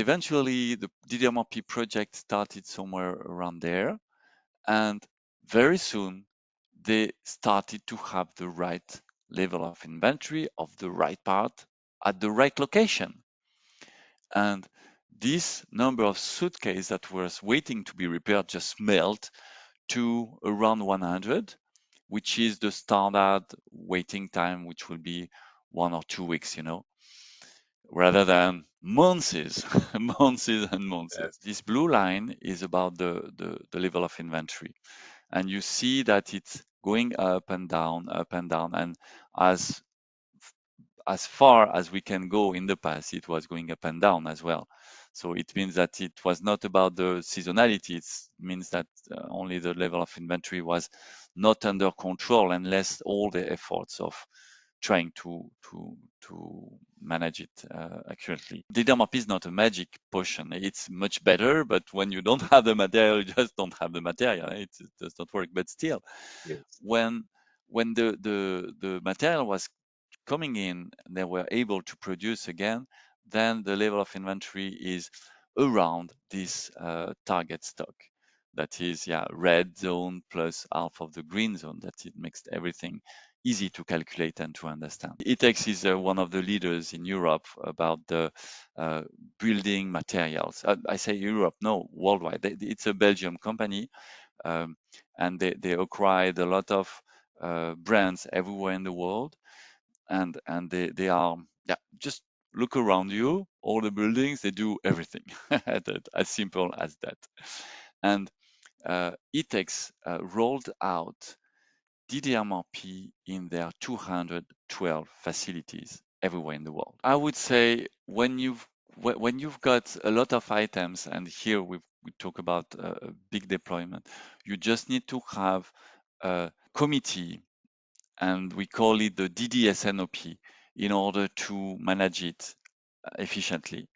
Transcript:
eventually the DDMRP project started somewhere around there, and very soon they started to have the right level of inventory of the right part at the right location. And this number of suitcases that was waiting to be repaired just melt to around 100, which is the standard waiting time, which will be 1 or 2 weeks, rather than months, months and months. Yes. This blue line is about the level of inventory. And you see that it's going up and down, and as far as we can go in the past, it was going up and down as well. So it means that it was not about the seasonality. It means that only the level of inventory was not under control, unless all the efforts of trying to manage it accurately. DDMRP is not a magic potion. It's much better, but when you don't have the material, you just don't have the material. It does not work. But still, Yes. when the material was coming in, they were able to produce again, then the level of inventory is around this target stock. That is, red zone plus half of the green zone. That it makes everything easy to calculate and to understand. ITEX is one of the leaders in Europe about the building materials. I say Europe, no, worldwide. It's a Belgian company, and they acquired a lot of brands everywhere in the world, and they are, just look around you, all the buildings, they do everything. As simple as that. And ITEX rolled out DDMRP in their 212 facilities everywhere in the world. I would say when you've got a lot of items, and here we talk about a big deployment, you just need to have a committee, and we call it the DDSNOP, in order to manage it efficiently.